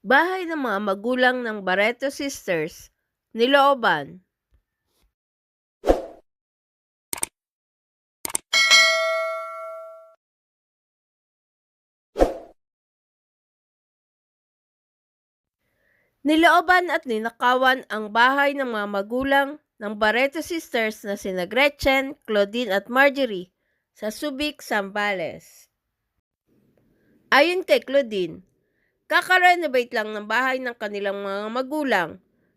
Bahay ng mga magulang ng Barreto Sisters, Nilooban. Nilooban at ninakawan ang bahay ng mga magulang ng Barreto Sisters na sina Gretchen, Claudine at Marjorie sa Subic, Zambales. Ayon kay Claudine, kaka-renovate lang ng bahay ng kanilang mga magulang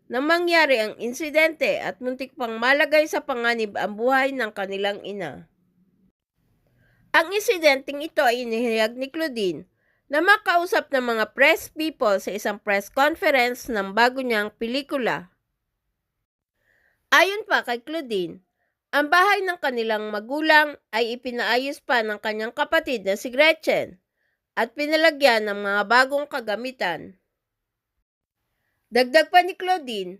nang mangyari ang insidente at muntik pang malagay sa panganib ang buhay ng kanilang ina. Ang insidenteng ito ay inihayag ni Claudine na makausap ng mga press people sa isang press conference ng bago niyang pelikula. Ayon pa kay Claudine, ang bahay ng kanilang magulang ay ipinaayos pa ng kanyang kapatid na si Gretchen at pinalagyan ng mga bagong kagamitan. Dagdag pa ni Claudine,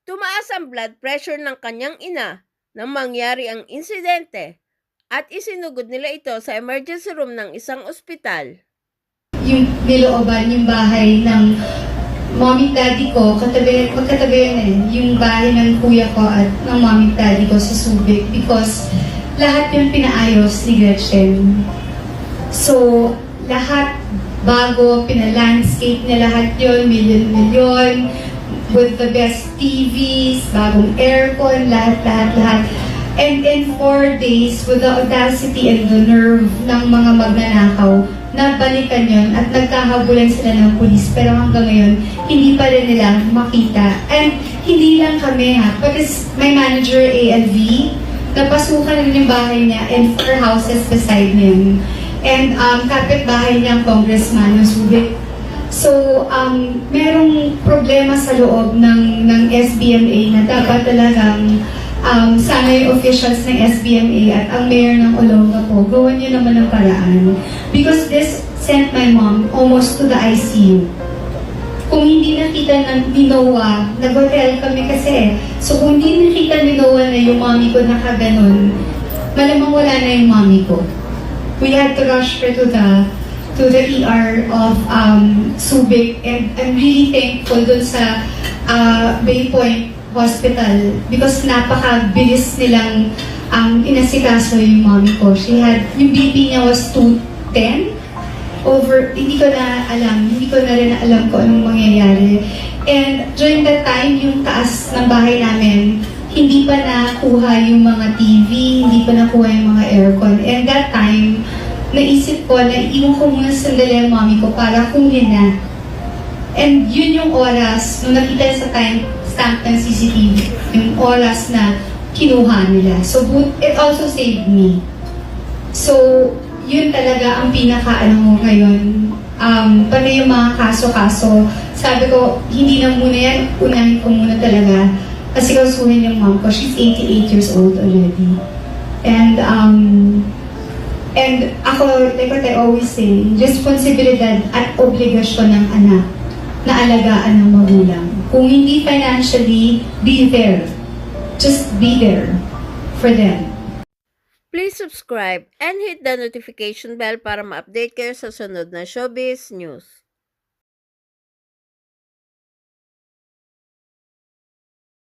tumaas ang blood pressure ng kanyang ina nang mangyari ang insidente at isinugod nila ito sa emergency room ng isang ospital. Yung nilooban, yung bahay ng mommy daddy ko, magkatabi yun yung bahay ng kuya ko at ng mommy daddy ko sa Subic because lahat yung pinaayos ni Gretchen. So, lahat bago, pina-landscape niya lahat yun, milyon-milyon, with the best TVs, bagong aircon, lahat. And in 4 days, with the audacity and the nerve ng mga magnanakaw, nabalikan yun at nagkahabulan sila ng pulis. Pero hanggang ngayon, hindi pa rin nila makita. And hindi lang kami because my manager, ALV, napasukan rin yung bahay niya and 4 houses beside him. And kapit-bahay niya ang congressman ng Subic. So, merong problema sa loob ng SBMA na dapat talagang sana yung officials ng SBMA at ang mayor ng Olongapo, gawan nyo naman ng paraan. Because this sent my mom almost to the ICU. Kung hindi nakita ni Noah, nag-hotel kami kasi. So kung hindi nakita ni Noah na yung mommy ko nakaganon, malamang wala na yung mommy ko. We had to rush her to the ER of Subic, and I'm really thankful dun sa Bay Point Hospital because napakabilis nilang inasikaso yung mommy ko. Yung BP niya was 210 over, hindi ko na rin alam kung anong mangyayari. And during that time, yung taas ng bahay namin, hindi pa nakuha yung mga TV, hindi pa nakuha yung mga aircon. And that time, naisip ko na iwan ko muna sandali ang mommy ko para kunin na. And yun yung oras, nung nakita sa stamp ng CCTV, yung oras na kinuha nila. So, it also saved me. So, yun talaga ang pinaka-ano ngayon. Pati yung mga kaso-kaso, sabi ko, hindi na muna yan, unahin ko muna talaga. Kasi kasuhin yung mom ko, she's 88 years old already. And ako, like what I always say, responsibilidad at obligasyon ng anak na alagaan ng magulang. Kung hindi financially, be there. Just be there for them. Please subscribe and hit the notification bell para ma-update kayo sa sunod na Showbiz News.